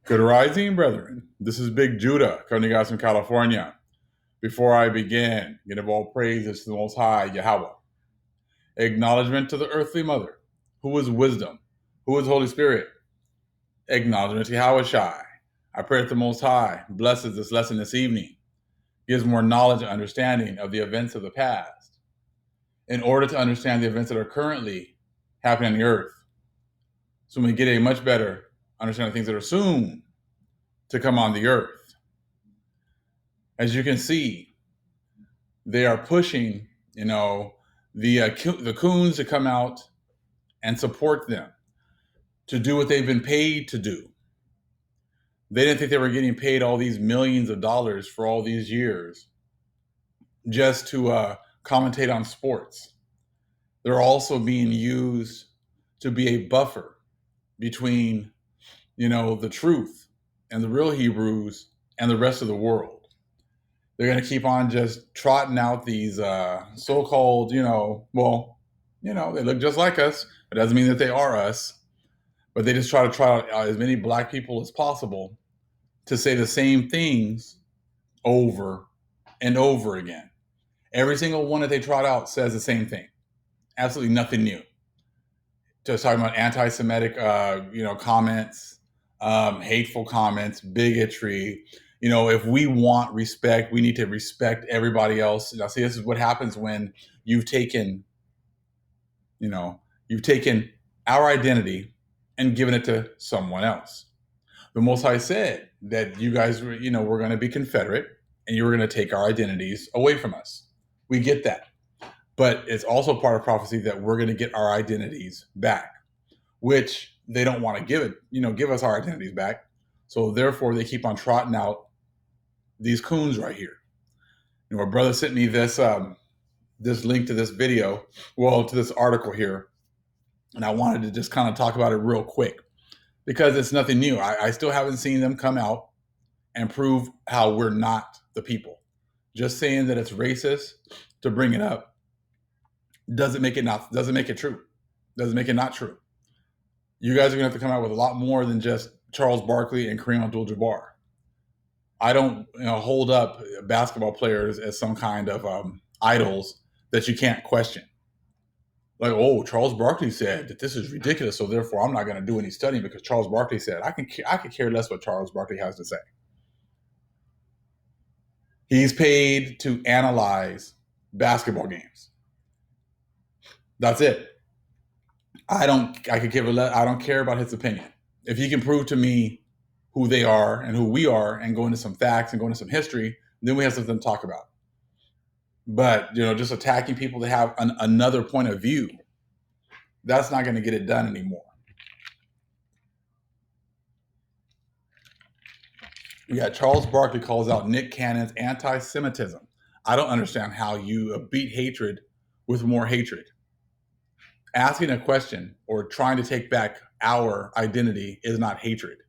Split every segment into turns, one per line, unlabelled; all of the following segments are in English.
Good rising, brethren. This is Big Judah coming to you guys from California. Before I begin, give all praises to the Most High, Yahweh. Acknowledgement to the earthly mother, who is wisdom, who is Holy Spirit. Acknowledgement to Yahweh Shai. I pray that the Most High blesses this lesson this evening, gives more knowledge and understanding of the events of the past, in order to understand the events that are currently happening on the earth, so we get a much better understanding of things that are soon to come on the earth. As you can see, they are pushing, the coons to come out and support them, to do what they've been paid to do. They didn't think they were getting paid all these millions of dollars for all these years just to commentate on sports. They're also being used to be a buffer between, the truth and the real Hebrews and the rest of the world. They're going to keep on just trotting out these so-called, they look just like us. It doesn't mean that they are us, but they just try to trot out as many black people as possible to say the same things over and over again. Every single one that they trot out says the same thing. Absolutely nothing new. Just talking about anti-Semitic, comments, hateful comments, bigotry. If we want respect, we need to respect everybody else. Now, see, this is what happens when you've taken our identity and given it to someone else. The Most High said that you guys were going to be Confederate and you were going to take our identities away from us. We get that. But it's also part of prophecy that we're going to get our identities back, which they don't want to give us our identities back. So therefore, they keep on trotting out these coons right here. My brother sent me this link to this video, to this article here, and I wanted to just kind of talk about it real quick because it's nothing new. I still haven't seen them come out and prove how we're not the people. Just saying that it's racist to bring it up doesn't make it true. Doesn't make it not true. You guys are gonna have to come out with a lot more than just Charles Barkley and Kareem Abdul-Jabbar. I don't hold up basketball players as some kind of idols that you can't question. Like, Charles Barkley said that this is ridiculous, so therefore I'm not going to do any studying because Charles Barkley said. I could care less what Charles Barkley has to say. He's paid to analyze basketball games. That's it. I don't care about his opinion. If he can prove to me who they are and who we are and go into some facts and go into some history, then we have something to talk about. But, just attacking people that have another point of view, that's not going to get it done anymore. Yeah, Charles Barkley calls out Nick Cannon's anti-Semitism. I don't understand how you beat hatred with more hatred. Asking a question or trying to take back our identity is not hatred.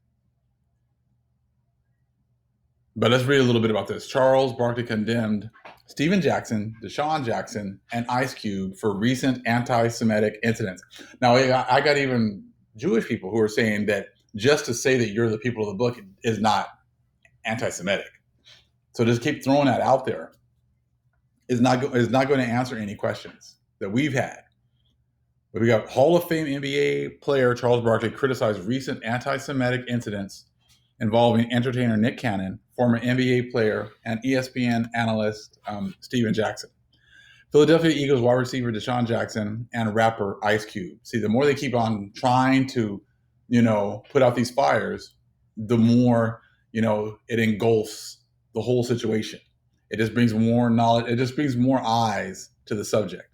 But let's read a little bit about this. Charles Barkley condemned Stephen Jackson, Deshaun Jackson, and Ice Cube for recent anti-Semitic incidents. Now, I got even Jewish people who are saying that just to say that you're the people of the book is not anti-Semitic. So just keep throwing that out there is not going to answer any questions that we've had. But we got Hall of Fame NBA player Charles Barkley criticized recent anti-Semitic incidents involving entertainer Nick Cannon, former NBA player, and ESPN analyst Stephen Jackson. Philadelphia Eagles wide receiver Deshaun Jackson and rapper Ice Cube. See, the more they keep on trying to, put out these fires, the more, it engulfs the whole situation. It just brings more knowledge. It just brings more eyes to the subject.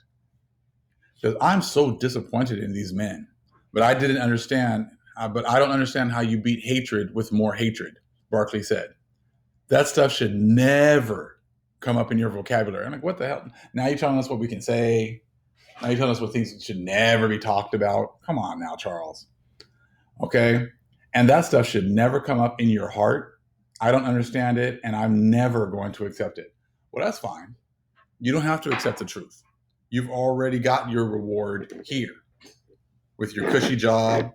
Because I'm so disappointed in these men, but I didn't understand. But I don't understand how you beat hatred with more hatred, Barkley said. That stuff should never come up in your vocabulary. I'm like, what the hell? Now you're telling us what we can say. Now you're telling us what things should never be talked about. Come on now, Charles. Okay? And that stuff should never come up in your heart. I don't understand it, and I'm never going to accept it. Well, that's fine. You don't have to accept the truth. You've already got your reward here with your cushy job,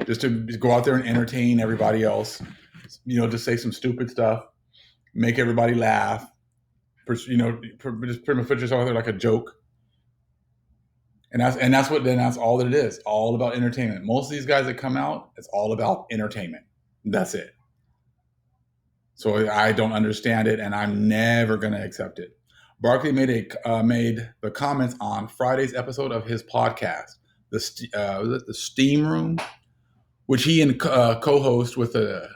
just to go out there and entertain everybody else, just say some stupid stuff, make everybody laugh, just pretty much put yourself out there like a joke. And that's all that it is. All about entertainment. Most of these guys that come out, it's all about entertainment. That's it. So I don't understand it, and I'm never going to accept it. Barkley made the comments on Friday's episode of his podcast, the Steam Room, which he and co-host with a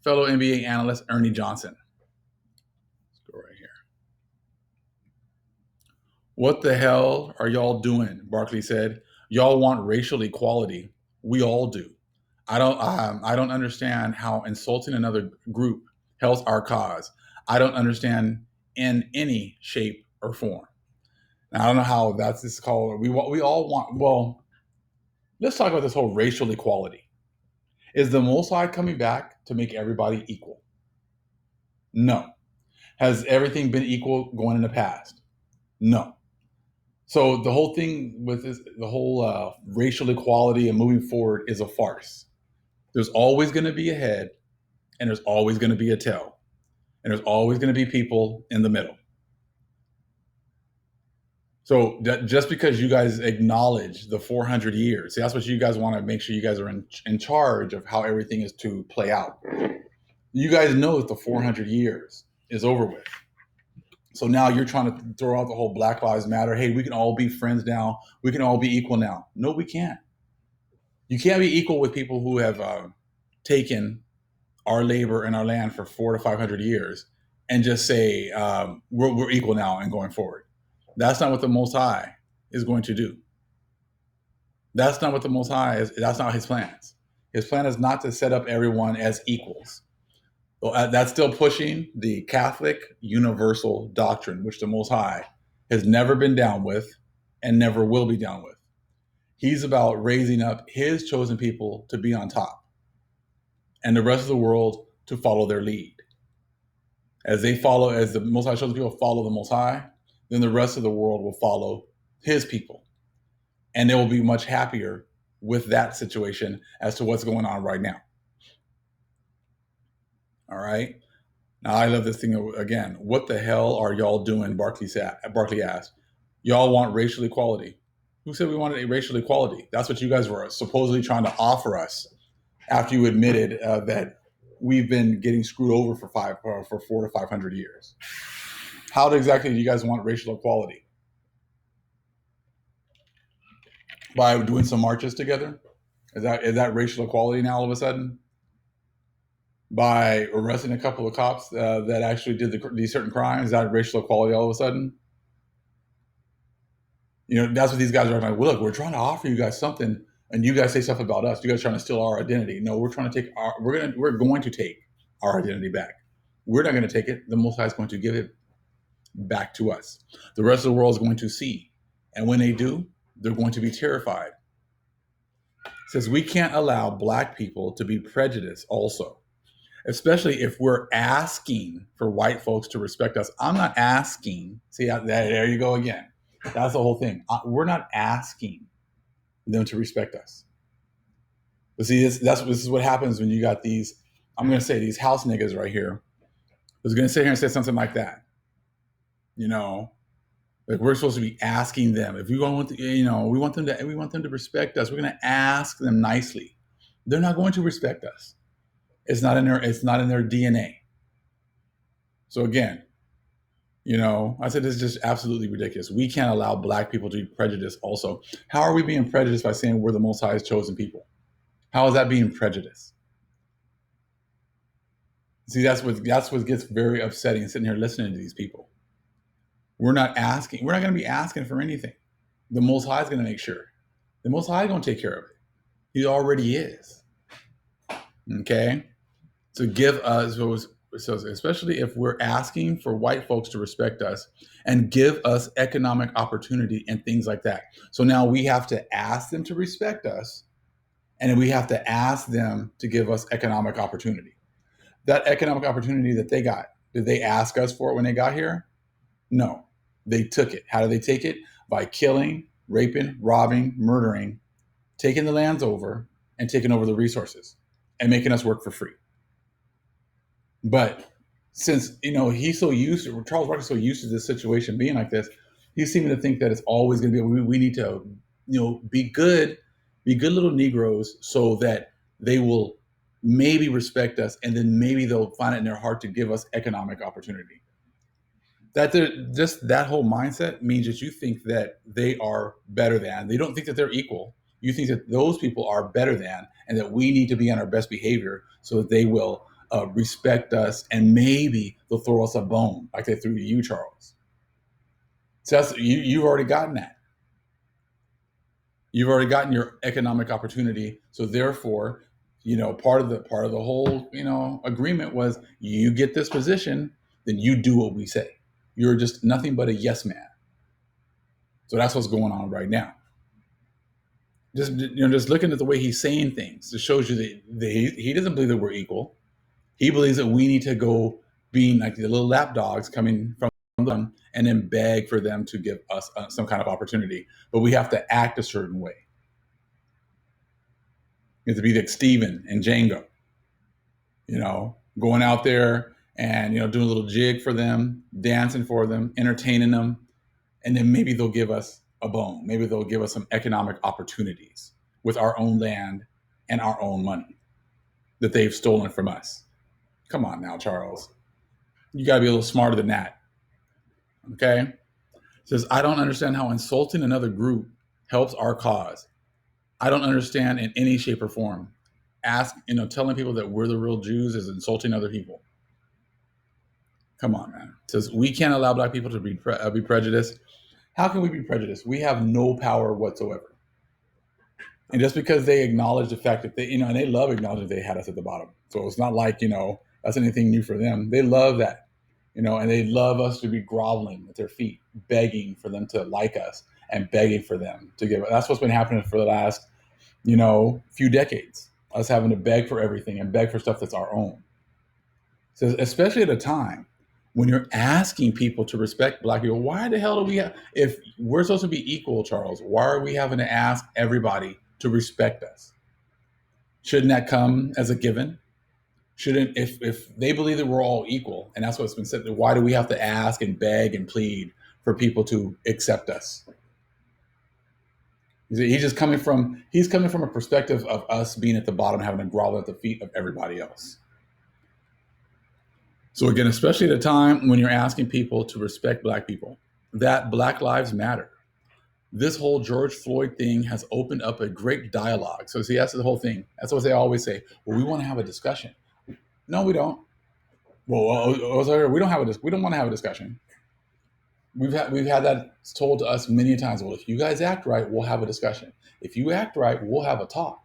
fellow NBA analyst, Ernie Johnson. Let's go right here. What the hell are y'all doing? Barkley said. Y'all want racial equality. We all do. I don't understand how insulting another group helps our cause. I don't understand in any shape or form. Now, I don't know how this called. We all want. Well, let's talk about this whole racial equality. Is the Most High coming back to make everybody equal? No. Has everything been equal going in the past? No. So the whole thing with the whole racial equality and moving forward is a farce. There's always going to be a head, and there's always going to be a tail, and there's always going to be people in the middle. So just because you guys acknowledge the 400 years, see, that's what you guys want to make sure you guys are in charge of how everything is to play out. You guys know that the 400 years is over with. So now you're trying to throw out the whole Black Lives Matter. Hey, we can all be friends now. We can all be equal now. No, we can't. You can't be equal with people who have taken our labor and our land for 400 to 500 years and just say we're equal now and going forward. That's not what the Most High is going to do. That's not what the Most High is. That's not his plans. His plan is not to set up everyone as equals. Well, that's still pushing the Catholic universal doctrine, which the Most High has never been down with and never will be down with. He's about raising up his chosen people to be on top and the rest of the world to follow their lead. As the Most High chosen people follow the Most High, then the rest of the world will follow his people. And they will be much happier with that situation as to what's going on right now. All right. Now, I love this thing again. What the hell are y'all doing? Barkley asked. Y'all want racial equality. Who said we wanted a racial equality? That's what you guys were supposedly trying to offer us after you admitted that we've been getting screwed over for 400 to 500 years. How exactly do you guys want racial equality? By doing some marches together? Is that racial equality now all of a sudden? By arresting a couple of cops that actually did these certain crimes? Is that racial equality all of a sudden? That's what these guys are like. Well, look, we're trying to offer you guys something, and you guys say stuff about us. You guys are trying to steal our identity. No, we're trying to take we're going to take our identity back. We're not going to take it. The Most High is going to give it back to us. The rest of the world is going to see, and when they do, they're going to be terrified. It says we can't allow Black people to be prejudiced also, especially if we're asking for white folks to respect us. I'm not asking. See, there you go again. That's the whole thing. We're not asking them to respect us. But see, this is what happens when you got these, I'm going to say these house niggas right here, who's going to sit here and say something like that. Like we're supposed to be asking them if we want we want them to respect us. We're going to ask them nicely. They're not going to respect us. It's not in their DNA. So again, I said this is just absolutely ridiculous. We can't allow Black people to be prejudiced also. How are we being prejudiced by saying we're the Most High's chosen people? How is that being prejudiced? See, that's what gets very upsetting sitting here listening to these people. We're not going to be asking for anything. The Most High is going to make sure. The Most High is going to take care of it. He already is. Okay? So give us, so especially if we're asking for white folks to respect us and give us economic opportunity and things like that. So now we have to ask them to respect us, and then we have to ask them to give us economic opportunity. That economic opportunity that they got, did they ask us for it when they got here? No, they took it. How did they take it? By killing, raping, robbing, murdering, taking the lands over, and taking over the resources and making us work for free. But since he's so used to Charles Barkley's so used to this situation being like this, he's seeming to think that it's always going to be. We need to be good little Negroes so that they will maybe respect us, and then maybe they'll find it in their heart to give us economic opportunity. Just that whole mindset means that you think that they are better than. They don't think that they're equal. You think that those people are better than, and that we need to be on our best behavior so that they will respect us, and maybe they'll throw us a bone like they threw to you, Charles. So that's, you've already gotten that. You've already gotten your economic opportunity. So therefore, part of the whole agreement was, you get this position, then you do what we say. You're just nothing but a yes man. So that's what's going on right now. Just looking at the way he's saying things, it shows you that he doesn't believe that we're equal. He believes that we need to go being like the little lapdogs coming from them, and then beg for them to give us some kind of opportunity. But we have to act a certain way. You have to be like Steven and Django, going out there and doing a little jig for them, dancing for them, entertaining them, and then maybe they'll give us a bone. Maybe they'll give us some economic opportunities with our own land and our own money that they've stolen from us. Come on now, Charles. You got to be a little smarter than that. Okay? It says, I don't understand how insulting another group helps our cause. I don't understand in any shape or form. Telling people that we're the real Jews is insulting other people. Come on, man. It says, we can't allow Black people to be prejudiced. How can we be prejudiced? We have no power whatsoever. And just because they acknowledge the fact that they, and they love acknowledging they had us at the bottom. So it's not like, that's anything new for them. They love that, and they love us to be groveling at their feet, begging for them to like us and begging for them to give. That's what's been happening for the last, few decades. Us having to beg for everything and beg for stuff that's our own. So especially at a time when you're asking people to respect Black people, why the hell do we have, if we're supposed to be equal, Charles, why are we having to ask everybody to respect us? Shouldn't that come as a given? Shouldn't, if they believe that we're all equal, and that's what's been said, why do we have to ask and beg and plead for people to accept us? He's coming from a perspective of us being at the bottom, having to grovel at the feet of everybody else. So again, especially at a time when you're asking people to respect Black people, that Black lives matter. This whole George Floyd thing has opened up a great dialogue. So see, that's the whole thing. That's what they always say. Well, we want to have a discussion. No, we don't. Well, we don't want to have a discussion. We've had that told to us many times. Well, if you guys act right, we'll have a discussion. If you act right, we'll have a talk.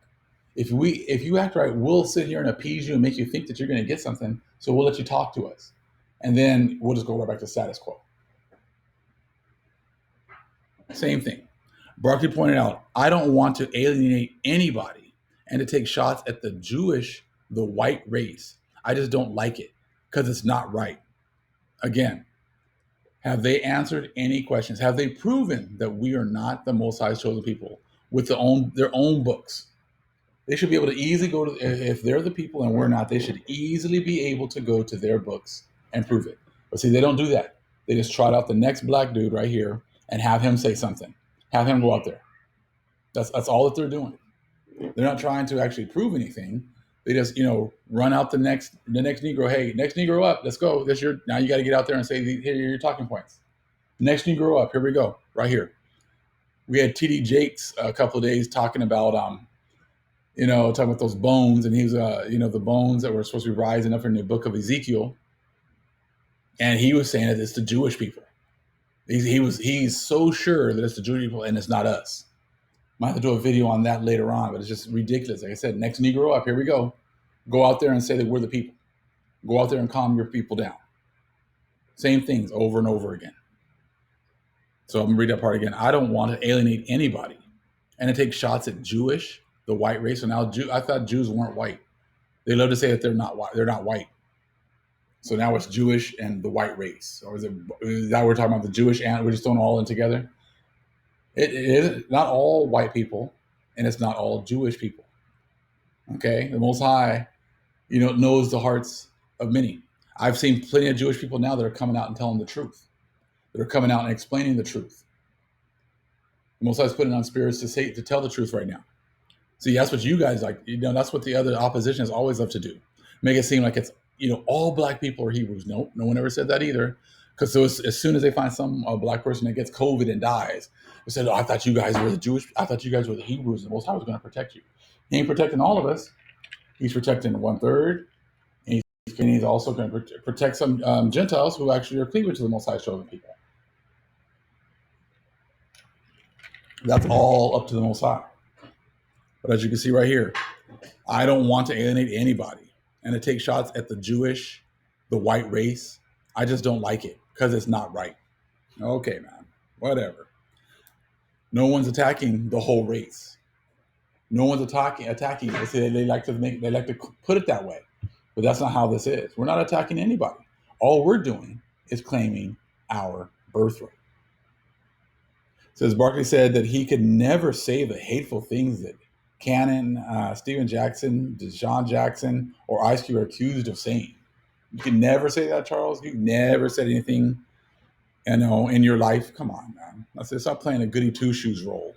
If you act right, we'll sit here and appease you and make you think that you're going to get something. So we'll let you talk to us, and then we'll just go right back to status quo. Same thing. Barkley pointed out, I don't want to alienate anybody and to take shots at the white race. I just don't like it because it's not right. Again, have they answered any questions? Have they proven that we are not the Most High's chosen people with their own books? They should be able to easily go to, if they're the people and we're not, they should easily be able to go to their books and prove it. But see, they don't do that. They just trot out the next Black dude right here and have him say something. Have him go out there. That's all that they're doing. They're not trying to actually prove anything. They just, run out the next Negro. Hey, next Negro up. Let's go. Now you got to get out there and say, here are your talking points. Next Negro up. Here we go. Right here. We had T.D. Jakes a couple of days talking about, talking about those bones, and he was, the bones that were supposed to be rising up in the book of Ezekiel. And he was saying that it's the Jewish people. He's so sure that it's the Jewish people and it's not us. Might have to do a video on that later on, but it's just ridiculous. Like I said, next Negro up, here we go. Go out there and say that we're the people. Go out there and calm your people down. Same things over and over again. So I'm going to read that part again. I don't want to alienate anybody and to take shots at the white race. So now I thought Jews weren't white. They love to say that they're not white. They're not white. So now it's Jewish and the white race. Or is that we're talking about the Jewish and we're just throwing all in together? It is not all white people, and it's not all Jewish people. Okay, the Most High, knows the hearts of many. I've seen plenty of Jewish people now that are coming out and telling the truth, that are coming out and explaining the truth. The Most High is putting on spirits to say to tell the truth right now. See, that's what you guys like. That's what the other opposition has always loved to do. Make it seem like it's all black people are Hebrews. No, no one ever said that either. Because so as soon as they find some black person that gets COVID and dies, they said, "Oh, I thought you guys were the Jewish. I thought you guys were the Hebrews. The Most High was going to protect you. He ain't protecting all of us. He's protecting 1/3. And he's also going to protect some Gentiles who actually are cleavage to the Most High chosen people. That's all up to the Most High. But as you can see right here, I don't want to alienate anybody and to take shots at the Jewish, the white race. I just don't like it because it's not right. Okay, man, whatever. No one's attacking the whole race. No one's attacking. They say they like to put it that way, but that's not how this is. We're not attacking anybody. All we're doing is claiming our birthright. Says Barkley said that he could never say the hateful things that Cannon, Steven Jackson, Deshaun Jackson, or Ice Cube are accused of saying. You can never say that, Charles. You never said anything, in your life. Come on, man. I said, stop playing a goody two shoes role.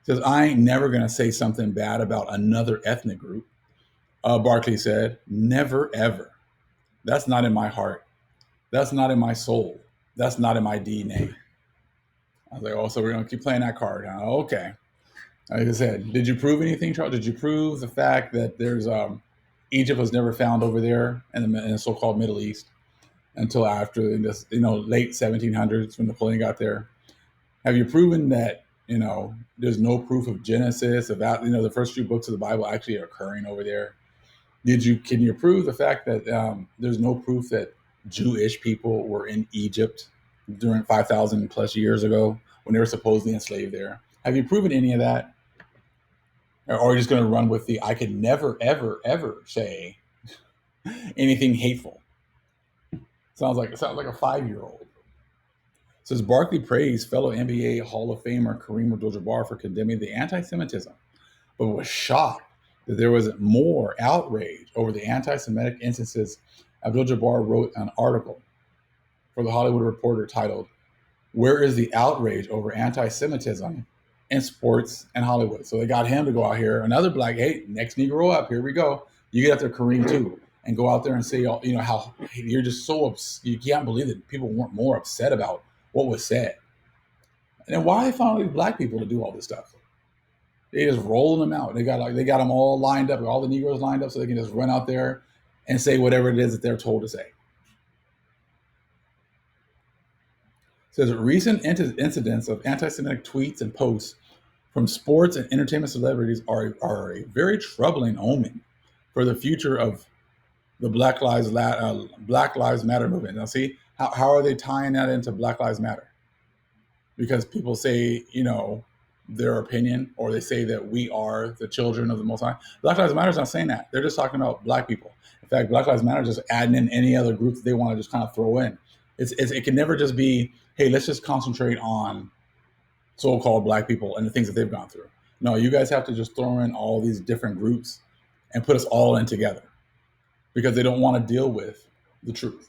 Says I ain't never gonna say something bad about another ethnic group. Barkley said, never ever. That's not in my heart. That's not in my soul. That's not in my DNA. I was like, oh, so we're gonna keep playing that card, huh? Okay. Like I said, did you prove anything, Charles? Did you prove the fact that there's Egypt was never found over there in the so-called Middle East until after in this, late 1700s when Napoleon got there? Have you proven that there's no proof of Genesis about the first few books of the Bible actually occurring over there? Can you prove the fact that there's no proof that Jewish people were in Egypt during 5,000 plus years ago when they were supposedly enslaved there? Have you proven any of that? Or are you just going to run with the I could never, ever, ever say anything hateful? Sounds like a 5-year-old. Says Barkley praised fellow NBA Hall of Famer Kareem Abdul-Jabbar for condemning the anti-Semitism, but was shocked that there was more outrage over the anti-Semitic instances. Abdul-Jabbar wrote an article for the Hollywood Reporter titled, "Where is the outrage over anti-Semitism in sports and Hollywood?" So they got him to go out here, another black, hey, next Negro up, here we go. You get out there, Kareem, too, and go out there and say, how you're just you can't believe that people weren't more upset about what was said. And then why find all these black people to do all this stuff? They just rolling them out. They got them all lined up, all the Negroes lined up, so they can just run out there and say whatever it is that they're told to say. It says recent incidents of anti-Semitic tweets and posts from sports and entertainment celebrities are a very troubling omen for the future of the Black Lives Matter movement. Now, see, how are they tying that into Black Lives Matter? Because people say, their opinion, or they say that we are the children of the Most High. Black Lives Matter is not saying that. They're just talking about black people. In fact, Black Lives Matter is just adding in any other group that they want to just kind of throw in. It can never just be, hey, let's just concentrate on so-called black people and the things that they've gone through. No, you guys have to just throw in all these different groups and put us all in together because they don't want to deal with the truth.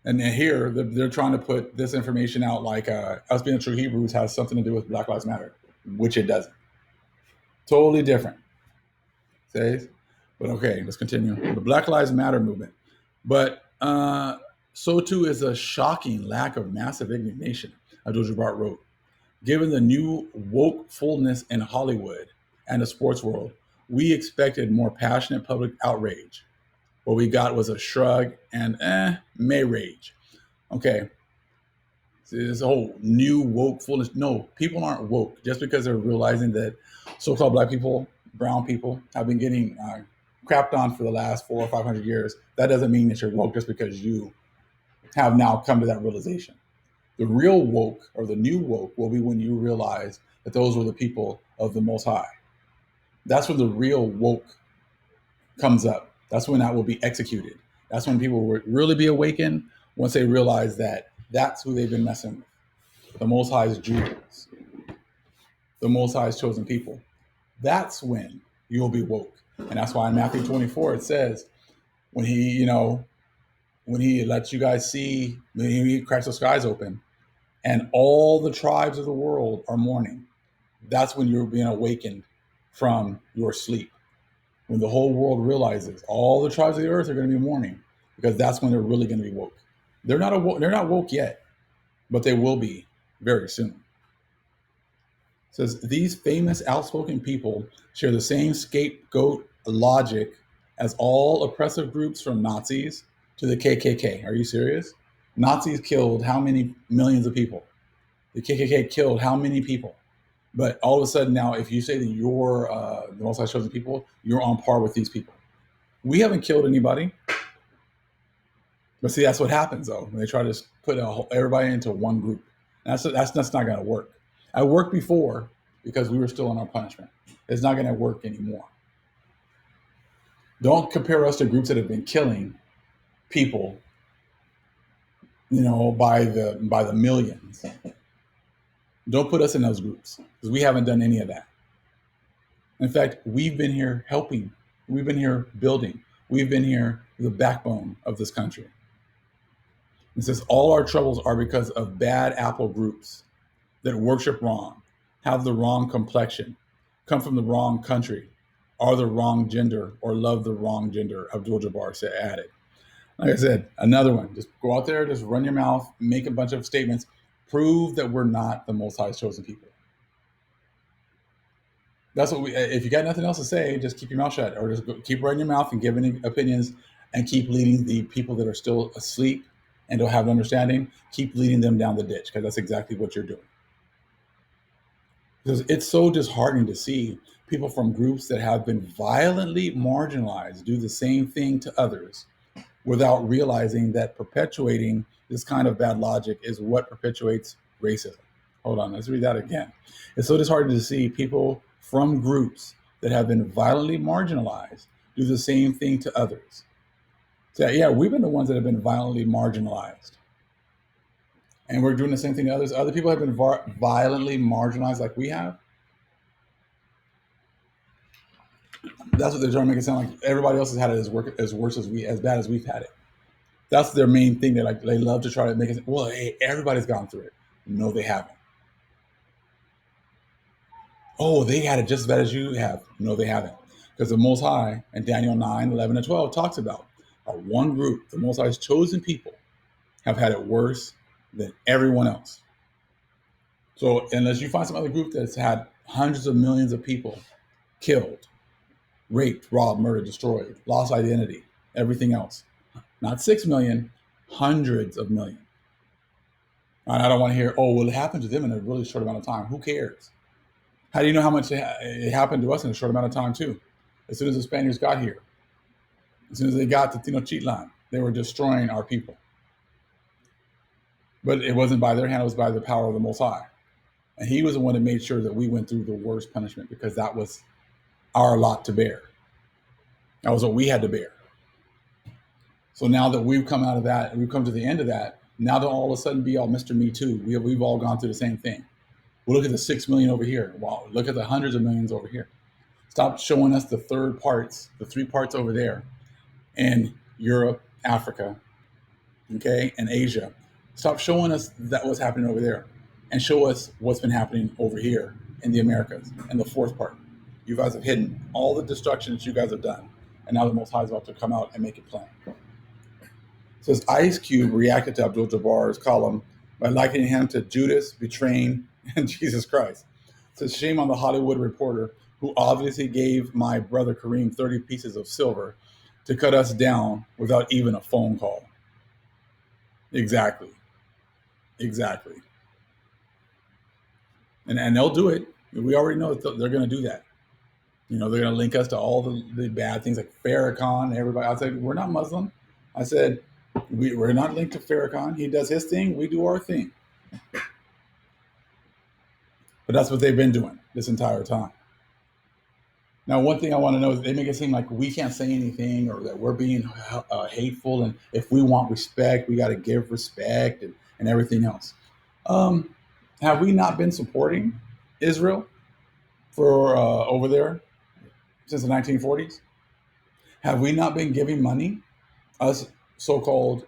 And then here, they're trying to put this information out like us being true Hebrews has something to do with Black Lives Matter, which it doesn't. Totally different. Says, but okay, let's continue. The Black Lives Matter movement. But so too is a shocking lack of massive indignation, Abdul-Jabbar wrote. Given the new wokefulness in Hollywood and the sports world, we expected more passionate public outrage. What we got was a shrug and may rage. Okay. So this whole new wokefulness. No, people aren't woke just because they're realizing that so-called black people, brown people have been getting crapped on for the last 400 or 500 years. That doesn't mean that you're woke just because you have now come to that realization. The real woke or the new woke will be when you realize that those were the people of the Most High. That's when the real woke comes up. That's when that will be executed. That's when people will really be awakened once they realize that that's who they've been messing with. The Most High's Jews, the Most High's chosen people. That's when you'll be woke. And that's why in Matthew 24 it says, when when he lets you guys see, when he cracks the skies open, and all the tribes of the world are mourning, that's when you're being awakened from your sleep. When the whole world realizes all the tribes of the earth are going to be mourning, because that's when they're really going to be woke. They're not woke yet, but they will be very soon. It says these famous outspoken people share the same scapegoat logic as all oppressive groups from Nazis to the KKK. Are you serious? Nazis killed how many millions of people? The KKK killed how many people? But all of a sudden now, if you say that you're the Most High chosen people, you're on par with these people. We haven't killed anybody. But see, that's what happens though when they try to put everybody into one group. That's not going to work. I worked before because we were still on our punishment. It's not going to work anymore. Don't compare us to groups that have been killing people, by the millions. Don't put us in those groups because we haven't done any of that. In fact, we've been here helping. We've been here building. We've been here the backbone of this country. It says all our troubles are because of bad apple groups that worship wrong, have the wrong complexion, come from the wrong country, are the wrong gender, or love the wrong gender, Abdul-Jabbar added. Like I said, another one. Just go out there, just run your mouth, make a bunch of statements, prove that we're not the Most High's chosen people. That's what if you got nothing else to say, just keep your mouth shut, or just keep running your mouth and giving opinions, and keep leading the people that are still asleep and don't have understanding, keep leading them down the ditch, because that's exactly what you're doing. Because it's so disheartening to see people from groups that have been violently marginalized do the same thing to others without realizing that perpetuating this kind of bad logic is what perpetuates racism. Hold on, let's read that again. It's so disheartening to see people from groups that have been violently marginalized do the same thing to others. So yeah, we've been the ones that have been violently marginalized. And we're doing the same thing to others. Other people have been violently marginalized like we have. That's what they're trying to make it sound like. Everybody else has had it as bad as we've had it. That's their main thing. They love to try to make it. Well, hey, everybody's gone through it. No, they haven't. Oh, they had it just as bad as you have. No, they haven't. Because the Most High in Daniel 9, 11, and 12 talks about our one group, the Most High's chosen people, have had it worse than everyone else. So unless you find some other group that's had hundreds of millions of people killed, raped, robbed, murdered, destroyed, lost identity, everything else, not 6 million, hundreds of millions. And I don't want to hear, oh, well, it happened to them in a really short amount of time. Who cares? How do you know how much it happened to us in a short amount of time, too? As soon as the Spaniards got here, as soon as they got to Tenochtitlan, they were destroying our people. But it wasn't by their hand, it was by the power of the Most High. And he was the one that made sure that we went through the worst punishment, because that was our lot to bear. That was what we had to bear. So now that we've come out of that, and we've come to the end of that, now don't all of a sudden be all Mr. Me Too. We've all gone through the same thing. Well, look at the 6 million over here. Wow, look at the hundreds of millions over here. Stop showing us the three parts over there in Europe, Africa, okay, and Asia. Stop showing us that what's happening over there, and show us what's been happening over here in the Americas. And the fourth part, you guys have hidden all the destruction that you guys have done, and now the Most High is about to come out and make it plain. It says Ice Cube reacted to Abdul-Jabbar's column by likening him to Judas betraying Jesus Christ. It says shame on the Hollywood reporter who obviously gave my brother Kareem 30 pieces of silver to cut us down without even a phone call. Exactly. And they'll do it. We already know that they're going to do that. They're going to link us to all the bad things like Farrakhan. Everybody, I said, we're not Muslim. I said, we're not linked to Farrakhan. He does his thing. We do our thing. But that's what they've been doing this entire time. Now, one thing I want to know is they make it seem like we can't say anything, or that we're being hateful. And if we want respect, we got to give respect and everything else. Have we not been supporting Israel for over there since the 1940s? Have we not been giving money, us so-called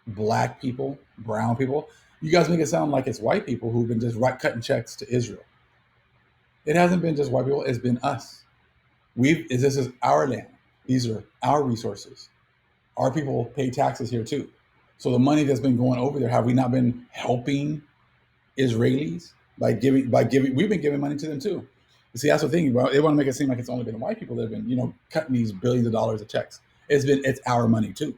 black people, brown people? You guys make it sound like it's white people who've been just cutting checks to Israel. It hasn't been just white people, it's been us. This is our land. These are our resources. Our people pay taxes here too. So the money that's been going over there, have we not been helping Israelis by giving? We've been giving money to them too. You see, that's the thing. They want to make it seem like it's only been white people that have been, cutting these billions of dollars of checks. It's our money too.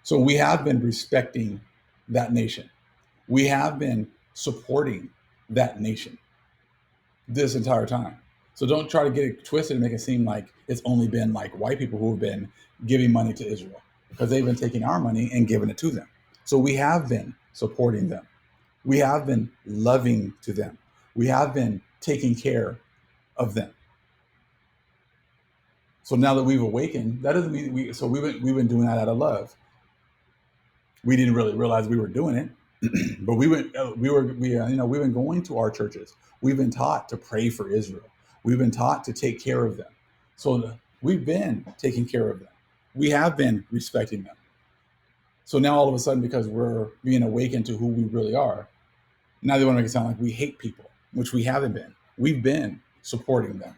So we have been respecting that nation. We have been supporting that nation this entire time. So don't try to get it twisted and make it seem like it's only been like white people who have been giving money to Israel, because they've been taking our money and giving it to them. So we have been supporting them. We have been loving to them. We have been taking care of them. So now that we've awakened, that doesn't mean we've been doing that out of love. We didn't really realize we were doing it, but we've been going to our churches. We've been taught to pray for Israel. We've been taught to take care of them. So we've been taking care of them. We have been respecting them. So now all of a sudden, because we're being awakened to who we really are, now they want to make it sound like we hate people, which we haven't been. We've been supporting them.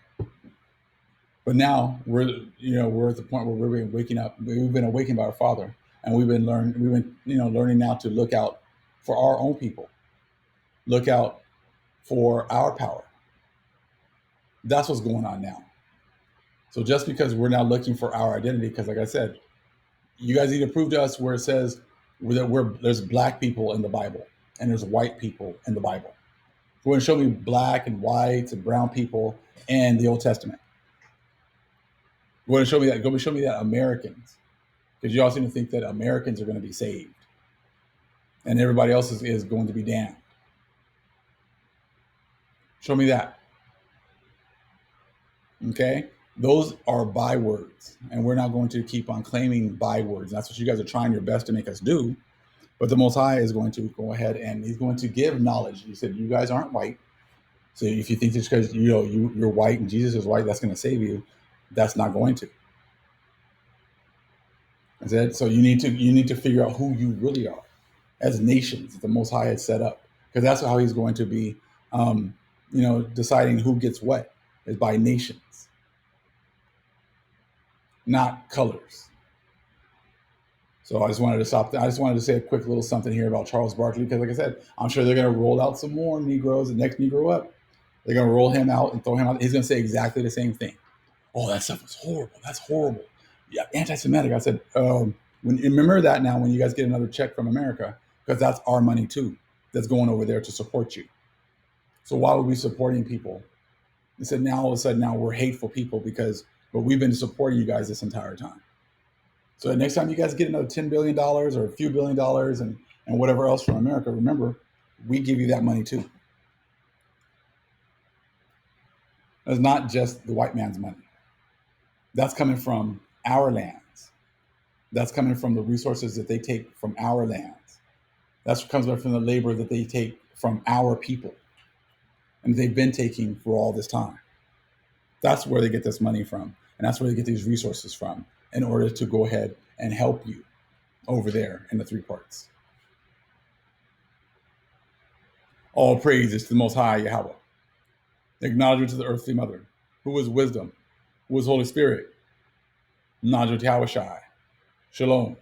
But now we're at the point where we're waking up. We've been awakened by our Father, and we've been learning now to look out for our own people, look out for our power. That's what's going on now. So just because we're now looking for our identity, because like I said, you guys need to prove to us where it says that there's black people in the Bible and there's white people in the Bible. Go and show me black and whites and brown people in the Old Testament. Go and show me that. Go and show me that Americans, because you all seem to think that Americans are going to be saved and everybody else is going to be damned. Show me that. Okay? Those are bywords, and we're not going to keep on claiming bywords. That's what you guys are trying your best to make us do. But the Most High is going to go ahead and he's going to give knowledge. He said, you guys aren't white. So if you think just because you're white and Jesus is white, that's going to save you, that's not going to. I said, so you need to figure out who you really are as nations that the Most High has set up, because that's how he's going to be, deciding who gets what is by nations, not colors. So I just wanted to stop there. I just wanted to say a quick little something here about Charles Barkley, because like I said, I'm sure they're going to roll out some more Negroes. The next Negro up, they're going to roll him out and throw him out. He's going to say exactly the same thing. Oh, that stuff was horrible. That's horrible. Yeah, anti-Semitic. I said, remember that now when you guys get another check from America, because that's our money too that's going over there to support you. So why would we be supporting people? He said, now all of a sudden now we're hateful people but we've been supporting you guys this entire time. So the next time you guys get another $10 billion or a few $1 billion and whatever else from America, remember, we give you that money too. It's not just the white man's money. That's coming from our lands. That's coming from the resources that they take from our lands. That's what comes from the labor that they take from our people. And they've been taking for all this time. That's where they get this money from. And that's where they get these resources from in order to go ahead and help you over there in the three parts. All praise is to the Most High Yahweh. Acknowledgement to the earthly mother, who is wisdom, who is Holy Spirit. Acknowledgement to Yahweh Shai. Shalom.